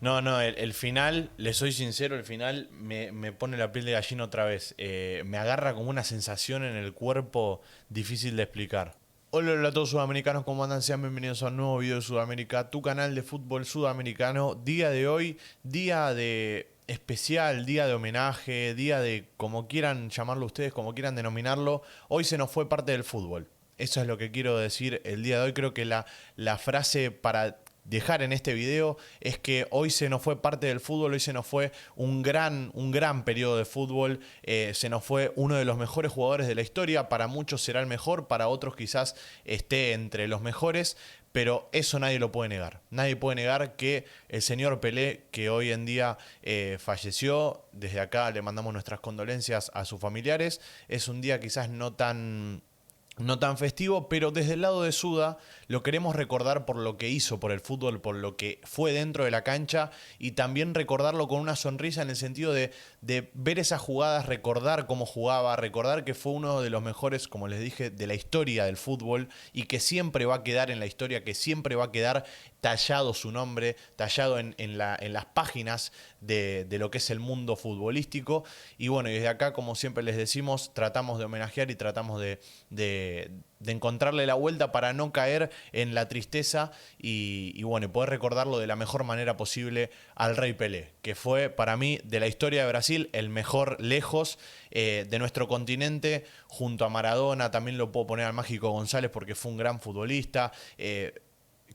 No, el final, le soy sincero, el final me pone la piel de gallina otra vez. Me agarra como una sensación en el cuerpo difícil de explicar. Hola a todos sudamericanos, ¿cómo andan? Sean bienvenidos a un nuevo video de Sudamérica, tu canal de fútbol sudamericano. Día de hoy, día de especial, día de homenaje, día de como quieran llamarlo ustedes, como quieran denominarlo. Hoy se nos fue parte del fútbol. Eso es lo que quiero decir el día de hoy. Creo que la frase para dejar en este video es que hoy se nos fue parte del fútbol, hoy se nos fue un gran periodo de fútbol, se nos fue uno de los mejores jugadores de la historia, para muchos será el mejor, para otros quizás esté entre los mejores, pero eso nadie lo puede negar. Nadie puede negar que el señor Pelé, que hoy en día falleció, desde acá le mandamos nuestras condolencias a sus familiares, es un día quizás no tan festivo, pero desde el lado de Suda lo queremos recordar por lo que hizo por el fútbol, por lo que fue dentro de la cancha, y también recordarlo con una sonrisa en el sentido de ver esas jugadas, recordar cómo jugaba, recordar que fue uno de los mejores, como les dije, de la historia del fútbol, y que siempre va a quedar en la historia, que siempre va a quedar tallado su nombre, tallado en las páginas de lo que es el mundo futbolístico. Y bueno, y desde acá, como siempre les decimos, tratamos de homenajear y tratamos de encontrarle la vuelta para no caer en la tristeza y bueno, poder recordarlo de la mejor manera posible al Rey Pelé, que fue para mí de la historia de Brasil el mejor lejos, de nuestro continente, junto a Maradona. También lo puedo poner al Mágico González porque fue un gran futbolista.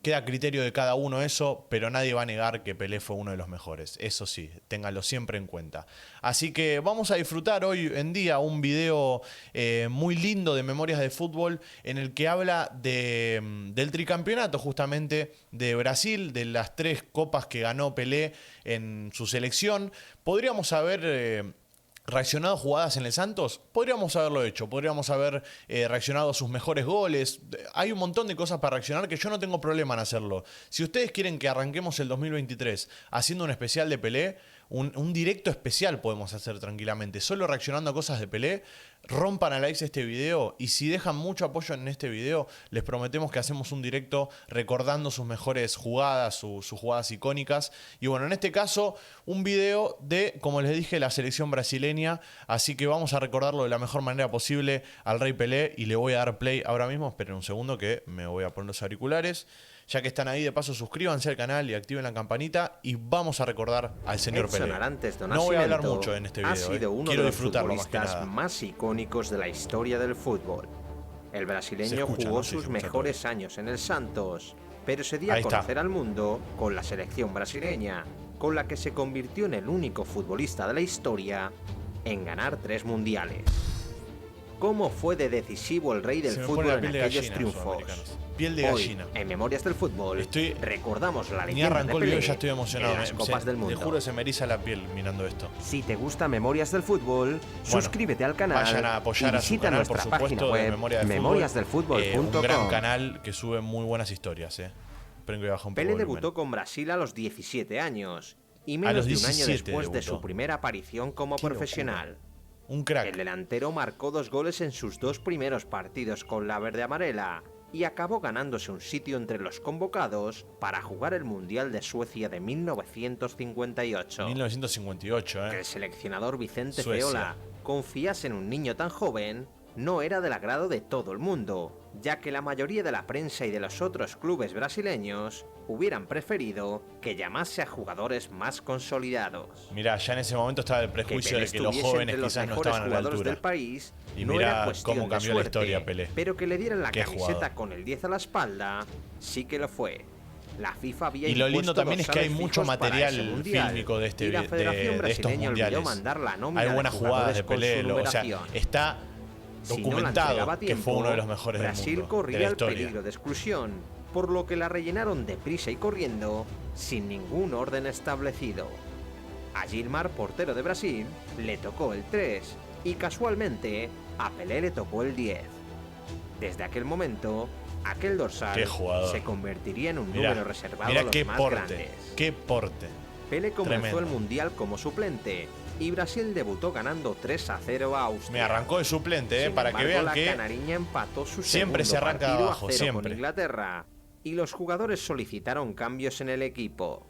Queda a criterio de cada uno eso, pero nadie va a negar que Pelé fue uno de los mejores. Eso sí, ténganlo siempre en cuenta. Así que vamos a disfrutar hoy en día un video muy lindo de Memorias de Fútbol, en el que habla del tricampeonato justamente de Brasil, de las 3 copas que ganó Pelé en su selección. Podríamos haber reaccionado a jugadas en el Santos, podríamos haberlo hecho, podríamos haber reaccionado a sus mejores goles. Hay un montón de cosas para reaccionar que yo no tengo problema en hacerlo. Si ustedes quieren que arranquemos el 2023 haciendo un especial de Pelé, un directo especial podemos hacer tranquilamente, solo reaccionando a cosas de Pelé. Rompan a likes este video, y si dejan mucho apoyo en este video, les prometemos que hacemos un directo recordando sus mejores jugadas, sus jugadas icónicas. Y bueno, en este caso, un video de, como les dije, la selección brasileña. Así que vamos a recordarlo de la mejor manera posible al Rey Pelé, y le voy a dar play ahora mismo. Esperen un segundo que me voy a poner los auriculares. Ya que están ahí, de paso suscríbanse al canal y activen la campanita, y vamos a recordar al señor Pelé. No voy a hablar mucho en este video, ha sido uno quiero de los disfrutarlo futbolistas más icónicos de la historia del fútbol. El brasileño jugó sus mejores años en el Santos, pero se dio a conocer al mundo con la selección brasileña, con la que se convirtió en el único futbolista de la historia en ganar 3 mundiales. ¿Cómo fue de decisivo el rey del fútbol en aquellos triunfos? Piel de gallina. Hoy, en Memorias del Fútbol, recordamos la leyenda de Pelé, ya estoy emocionado, en las Copas del Mundo. Te juro, se me eriza la piel mirando esto. Si te gusta Memorias del Fútbol, suscríbete al canal, vayan a apoyar a su canal, por supuesto, de memoriasdelfutbol.com. Un gran canal que sube muy buenas historias. Esperen que baje un poco Pelé debutó con Brasil a los 17 años y menos de un año después de su primera aparición como profesional. Un crack. El delantero marcó 2 goles en sus 2 primeros partidos con la verde amarela y acabó ganándose un sitio entre los convocados para jugar el Mundial de Suecia de 1958. 1958, Que el seleccionador Vicente Feola confiase en un niño tan joven no era del agrado de todo el mundo, ya que la mayoría de la prensa y de los otros clubes brasileños hubieran preferido que llamase a jugadores más consolidados. Mirá, ya en ese momento estaba el prejuicio de que los jóvenes quizás no estaban a la altura. Del país, y no mirá era cuestión cómo cambió de la historia Pelé. Pero que le dieran la camiseta jugador con el 10 a la espalda, sí que lo fue. La FIFA había y lo lindo impuesto también es que hay mucho material mundial, fílmico de y la Federación Brasileña olvidó mandar la nómina hay buenas de jugadas de jugadores Pelé, con su o sea, numeración. está documentado que fue uno de los mejores del Brasil mundo, corría de la el historia. peligro de exclusión, por lo que la rellenaron deprisa y corriendo, sin ningún orden establecido. A Gilmar, portero de Brasil, le tocó el 3 y casualmente a Pelé le tocó el 10. Desde aquel momento, aquel dorsal se convertiría en un número reservado a los más grandes. ¡Qué porte! Pelé comenzó el Mundial como suplente y Brasil debutó ganando 3-0 a Austria. Me arrancó de suplente, para que vean que la canariña empató su siempre se arranca de abajo, siempre. Con Inglaterra, y los jugadores solicitaron cambios en el equipo.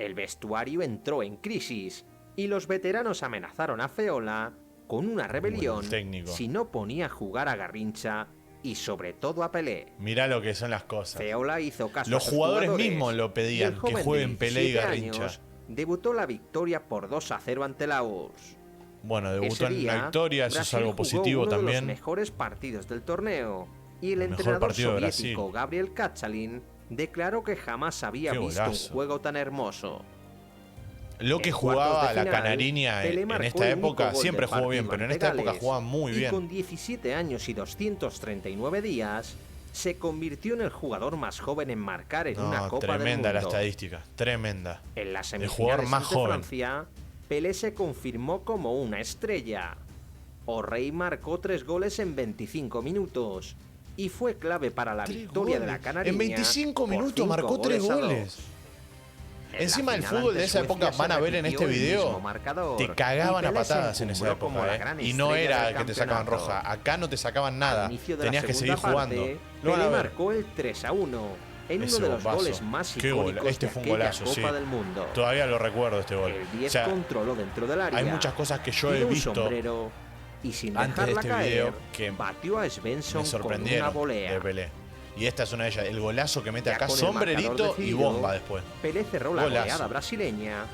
El vestuario entró en crisis y los veteranos amenazaron a Feola con una rebelión si no ponía a jugar a Garrincha y sobre todo a Pelé. Mirá lo que son las cosas. Feola hizo caso los a sus jugadores mismos lo pedían, que jueguen Pelé y Garrincha. Debutó la victoria por 2-0 ante la URSS. Bueno, debutó en la victoria, eso es algo positivo también. Uno de los mejores partidos del torneo y el entrenador soviético Gabriel Kachalin declaró que jamás había visto un juego tan hermoso. Lo que jugaba la Canariña en esta época siempre jugó bien, pero en esta época jugaba muy bien. Y con 17 años y 239 días, se convirtió en el jugador más joven en marcar en una Copa del Mundo. Tremenda la estadística, tremenda. En las semifinales ante Francia, Pelé se confirmó como una estrella. O'Reilly marcó 3 goles en 25 minutos y fue clave para la victoria de la Canariña. En 25 minutos marcó 3 goles. Encima el fútbol de esa época, van a ver en este video, te cagaban a patadas en esa época, Y no era que te sacaban roja, acá no te sacaban nada, tenías que seguir jugando. Pelé marcó el 3-1 en uno de los goles más icónicos de aquella Copa del Mundo. Todavía lo recuerdo este gol. El 10 controló dentro del área. Hay muchas cosas que yo he visto y sin antes de este video que batió a Svensson me sorprendieron con una volea de Pelé. Y esta es una de ellas, el golazo que mete acá, sombrerito y bomba después. Pelé cerró la goleada brasileña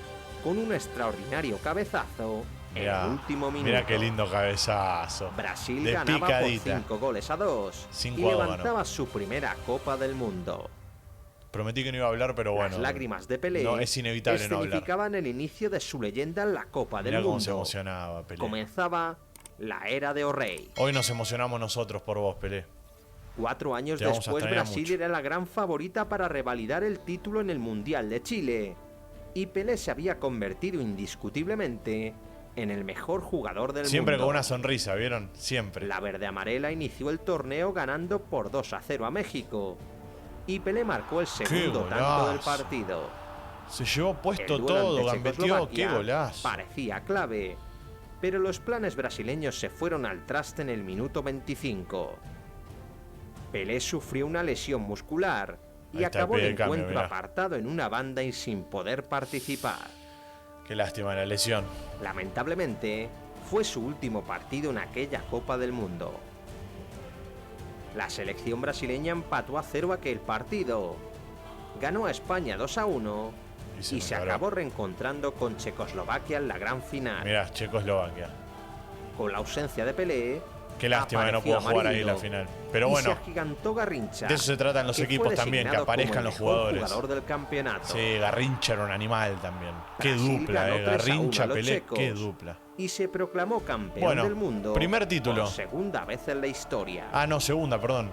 con un extraordinario cabezazo en el último minuto. Mira qué lindo cabezazo. Brasil ganaba por 5-2 y levantaba su primera Copa del Mundo. Prometí que no iba a hablar, pero bueno. Las lágrimas de Pelé es inevitable no hablar. Significaban el inicio de su leyenda en la Copa del Mundo. Cómo se emocionaba Pelé. Comenzaba la era de O'Reilly. Hoy nos emocionamos nosotros por vos, Pelé. 4 años después, Brasil era la gran favorita para revalidar el título en el Mundial de Chile. Y Pelé se había convertido indiscutiblemente en el mejor jugador del mundo. Siempre con una sonrisa, ¿vieron? Siempre. La verde-amarela inició el torneo ganando por 2-0 a México. Y Pelé marcó el segundo tanto del partido. Se llevó puesto todo, gambeteó, qué golazo. Parecía clave. Pero los planes brasileños se fueron al traste en el minuto 25. Pelé sufrió una lesión muscular y acabó el encuentro apartado en una banda y sin poder participar. Qué lástima la lesión. Lamentablemente, fue su último partido en aquella Copa del Mundo. La selección brasileña empató a 0 aquel partido. Ganó a España 2-1 y se acabó reencontrando con Checoslovaquia en la gran final. Mirá, Checoslovaquia. Con la ausencia de Pelé, qué lástima que no pudo jugar ahí en la final. Pero bueno, se agigantó Garrincha, de eso se tratan los equipos también, que aparezcan los jugadores. Jugador del campeonato. Sí, Garrincha era un animal también. Qué dupla, Garrincha, Pelé, qué dupla. Y se proclamó campeón del mundo. Primer título. Por segunda vez en la historia. Ah, no, segunda, perdón.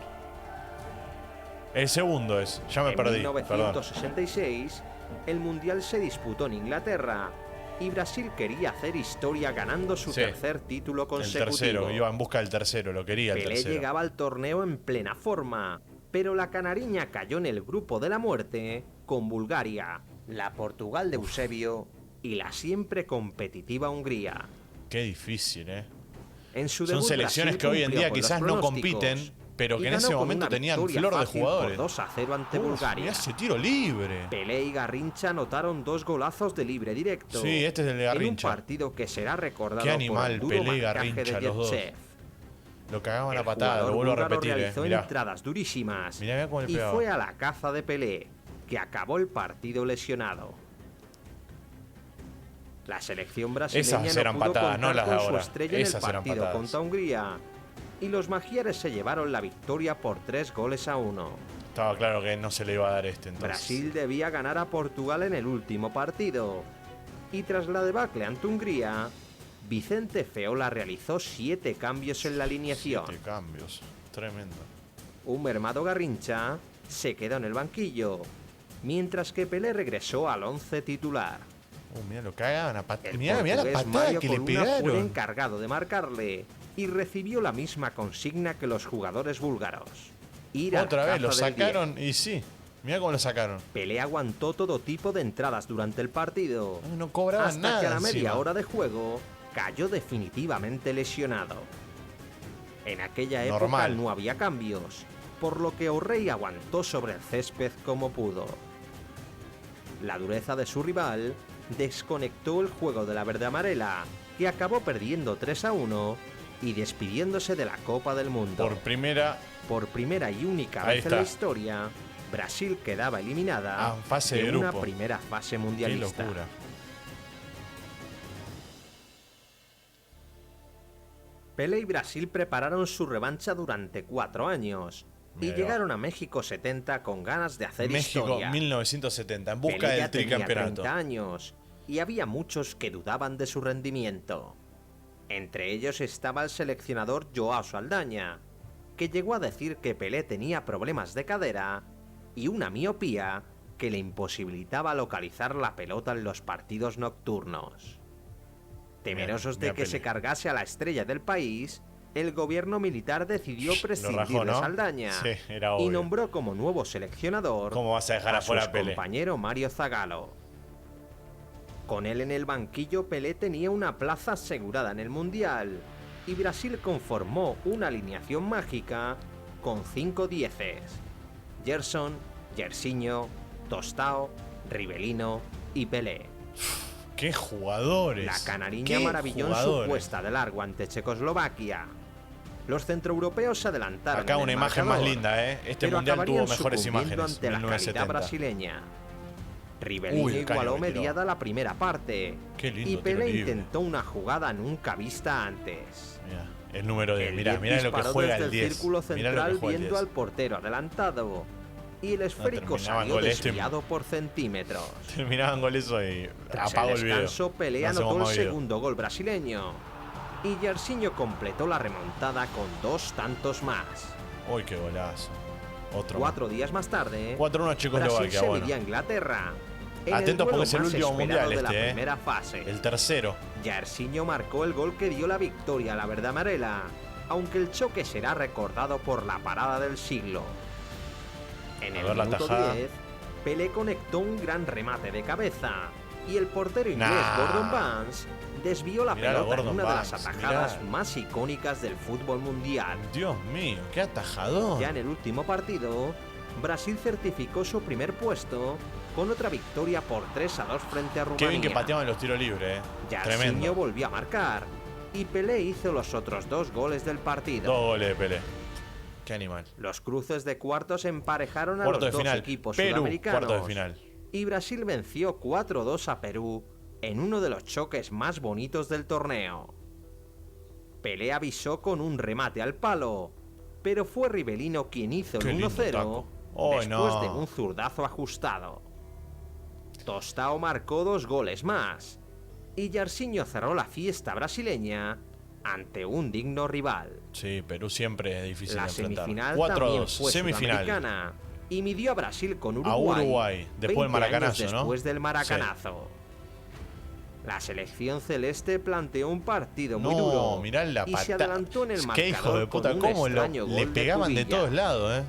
El segundo es, ya me perdí. En 1966, el Mundial se disputó en Inglaterra. Y Brasil quería hacer historia ganando su tercer título consecutivo. El tercero, iba en busca del tercero, lo quería el tercero. Pelé llegaba al torneo en plena forma, pero la canariña cayó en el grupo de la muerte con Bulgaria, la Portugal de Eusebio y la siempre competitiva Hungría. Qué difícil, En su Son selecciones que hoy en día quizás no compiten, pero que en ese momento tenían flor de jugadores. 2-0 ante Bulgaria. Mirá ese tiro libre. Pelé y Garrincha anotaron 2 golazos de libre directo. Sí, este es el de Garrincha. En un partido que será recordado qué animal, por el duro Pelé y Garrincha, los dos. Lo cagaban a patada, lo vuelvo a repetir. Realizó entradas durísimas. Mirá cómo le y pegaba. fue a la caza de Pelé, que acabó el partido lesionado. La selección brasileña esas eran no pudo patadas, no las de con su ahora. estrella Esas en el eran partido patadas. contra Hungría. Y los magiares se llevaron la victoria por 3-1. Estaba claro que no se le iba a dar entonces. Brasil debía ganar a Portugal en el último partido. Y tras la debacle ante Hungría, Vicente Feola realizó 7 cambios en la alineación. 7 cambios, tremendo. Un mermado Garrincha se quedó en el banquillo, mientras que Pelé regresó al 11 titular. Mira, lo cagaban a patada. Mirá la patada que le fue pegaron. encargado de marcarle y recibió la misma consigna que los jugadores búlgaros. Otra vez lo sacaron y sí. Mirá cómo lo sacaron. Pelé aguantó todo tipo de entradas durante el partido. No cobraban hasta nada que a la media encima. hora de juego cayó definitivamente lesionado. En aquella época no había cambios, por lo que O'Reilly aguantó sobre el césped como pudo. La dureza de su rival desconectó el juego de la verde amarela, que acabó perdiendo 3-1 y despidiéndose de la Copa del Mundo. Por primera y única vez en la historia, Brasil quedaba eliminada en una primera fase mundialista. ¡Qué locura! Pelé y Brasil prepararon su revancha durante 4 años y llegaron a México 70 con ganas de hacer historia. México 1970, en busca del tricampeonato. Tenía 30 años y había muchos que dudaban de su rendimiento. Entre ellos estaba el seleccionador Joao Saldaña, que llegó a decir que Pelé tenía problemas de cadera y una miopía que le imposibilitaba localizar la pelota en los partidos nocturnos. Temerosos de que se cargase a la estrella del país, el gobierno militar decidió prescindir de Saldaña y nombró como nuevo seleccionador a su compañero Mario Zagallo. Con él en el banquillo, Pelé tenía una plaza asegurada en el Mundial y Brasil conformó una alineación mágica con 5 dieces: Gerson, Jairzinho, Tostão, Rivelino y Pelé. ¡Qué jugadores! La canariña maravilló en su puesta de largo ante Checoslovaquia. Los centroeuropeos se adelantaron. Acá una imagen más linda, ¿eh? Este mundial tuvo mejores imágenes. Ante la calidad brasileña. Rivelino igualó mediada la primera parte. Y Pelé intentó una jugada nunca vista antes. Mirá, el número 10. Mirá lo que juega el 10. Desde el círculo central viendo al portero adelantado. Y el esférico salió desviado por centímetros. Terminaban con eso y apago el video. Descanso, Pelé anotó el segundo gol brasileño. Y Jairzinho completó la remontada con 2 tantos más. ¡Uy, qué golazo! Otro 4 días más tarde, 4-1 Checoslovaquia. Brasil se midía a Inglaterra. Atentos porque es el último mundial de la primera fase. El tercero. Jairzinho marcó el gol que dio la victoria a la verde amarela, aunque el choque será recordado por la parada del siglo. En el minuto 10, Pelé conectó un gran remate de cabeza y el portero inglés Gordon Banks desvió la pelota en una de las atajadas más icónicas del fútbol mundial. Dios mío, qué atajador. Ya en el último partido, Brasil certificó su primer puesto con otra victoria por 3-2 frente a Rumanía. Qué bien que pateaban los tiros libres, Jairzinho volvió a marcar y Pelé hizo los otros 2 goles del partido. 2 goles de Pelé. Qué animal. Los cruces de cuartos emparejaron a los 2 equipos sudamericanos. Cuarto de final. Y Brasil venció 4-2 a Perú en uno de los choques más bonitos del torneo. Pelé avisó con un remate al palo, pero fue Rivelino quien hizo el 1-0 después de un zurdazo ajustado. Tostão marcó 2 goles más y Jairzinho cerró la fiesta brasileña ante un digno rival. Sí, Perú siempre es difícil de enfrentar. La semifinal también fue sudamericana y midió a Brasil con Uruguay. Después del maracanazo, ¿no? Después del maracanazo. Sí. La selección celeste planteó un partido muy duro y se adelantó en el marcador. ¡Qué hijo de puta! ¿Cómo le pegaban de todos lados,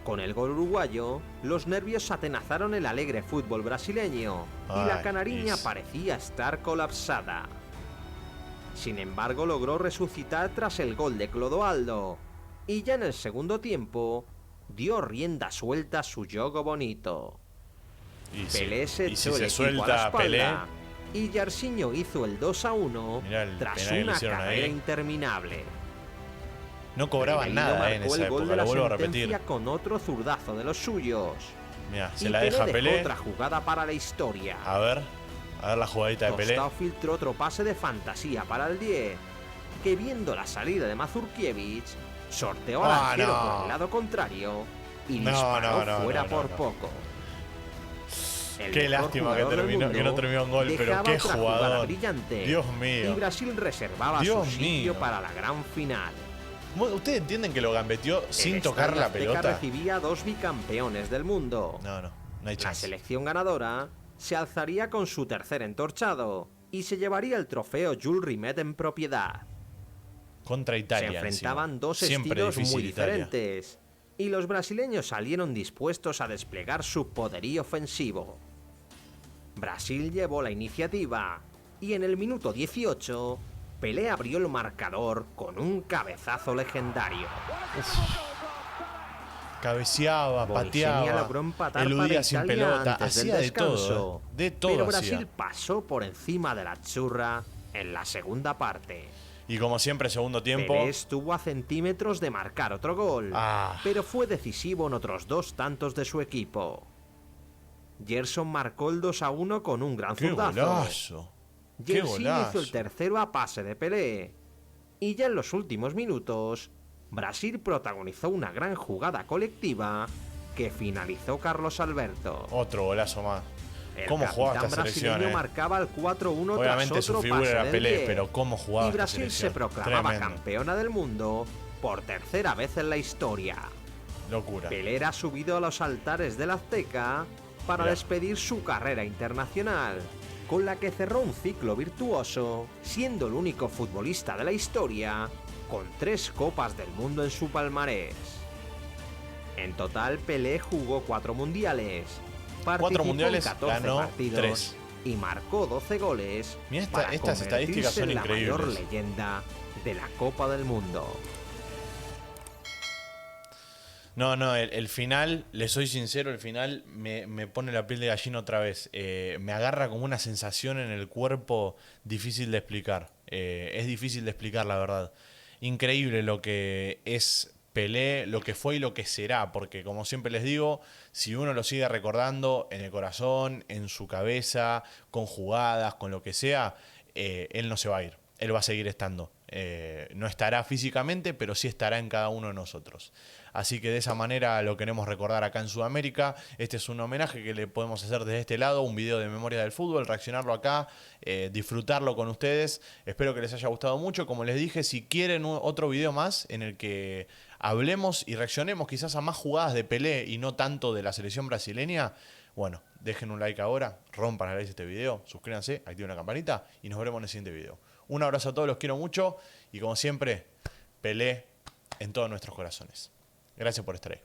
Con el gol uruguayo, los nervios atenazaron el alegre fútbol brasileño y la canariña parecía estar colapsada. Sin embargo, logró resucitar tras el gol de Clodoaldo y ya en el segundo tiempo dio rienda suelta a su juego bonito. Pelé se echó el equipo a la espalda y Jairzinho hizo el 2-1 tras una carrera interminable. No cobraban nada en esa época, lo vuelvo a repetir. Con otro zurdazo de los suyos. Mira, se la deja Pelé. Otra jugada para la historia. A ver la jugadita de Pelé. Tostão filtró otro pase de fantasía para el 10, que viendo la salida de Mazurkiewicz, sorteó al arquero por el lado contrario y disparó fuera por poco. Qué lástima que no terminó en gol, pero qué jugador. Brillante, Dios mío. Y Brasil reservaba su sitio para la gran final. ¿Ustedes entienden que lo gambeteó sin tocar la pelota? Recibía 2 bicampeones del mundo. No hay chance. La selección ganadora se alzaría con su tercer entorchado y se llevaría el trofeo Jules Rimet en propiedad. Contra Italia. Se enfrentaban 2 estilos muy diferentes y los brasileños salieron dispuestos a desplegar su poderío ofensivo. Brasil llevó la iniciativa y en el minuto 18 Pelé abrió el marcador con un cabezazo legendario. Cabeceaba, Boixenia pateaba, logró empatar eludía para sin Italia pelota, antes del hacía de descanso, todo. De todo pero hacía. Brasil pasó por encima de la churra en la segunda parte. Y como siempre, segundo tiempo. Pelé estuvo a centímetros de marcar otro gol, pero fue decisivo en otros 2 tantos de su equipo. Gerson marcó el 2-1 con un gran zurdazo. ¡Golazo! Yersin hizo el tercero a pase de Pelé. Y ya en los últimos minutos, Brasil protagonizó una gran jugada colectiva que finalizó Carlos Alberto. Otro golazo más. ¿Cómo jugaba esta selección? El brasileño marcaba el 4-1 Obviamente tras otro su figura pase era del Pelé, 10. pero cómo jugaba Y Brasil esta selección. se proclamaba Tremendo. campeona del mundo por tercera vez en la historia. Locura. Pelé era subido a los altares del Azteca para despedir su carrera internacional, con la que cerró un ciclo virtuoso, siendo el único futbolista de la historia con 3 Copas del Mundo en su palmarés. En total, Pelé jugó 4 mundiales, participó en 14 ganó partidos 3. y marcó 12 goles. Mira, estas estadísticas son en la increíbles. mayor leyenda de la Copa del Mundo. No, el final, le soy sincero, el final me pone la piel de gallina otra vez. Me agarra como una sensación en el cuerpo difícil de explicar. Es difícil de explicar, la verdad. Increíble lo que es Pelé, lo que fue y lo que será. Porque como siempre les digo, si uno lo sigue recordando en el corazón, en su cabeza, con jugadas, con lo que sea, él no se va a ir. Él va a seguir estando. No estará físicamente, pero sí estará en cada uno de nosotros. Así que de esa manera lo queremos recordar acá en Sudamérica. Este es un homenaje que le podemos hacer desde este lado, un video de memoria del fútbol, reaccionarlo acá, disfrutarlo con ustedes. Espero que les haya gustado mucho. Como les dije, si quieren otro video más en el que hablemos y reaccionemos quizás a más jugadas de Pelé y no tanto de la selección brasileña, bueno, dejen un like ahora, rompan a like este video, suscríbanse, activen la campanita y nos veremos en el siguiente video. Un abrazo a todos, los quiero mucho y como siempre, Pelé en todos nuestros corazones. Gracias por estar ahí.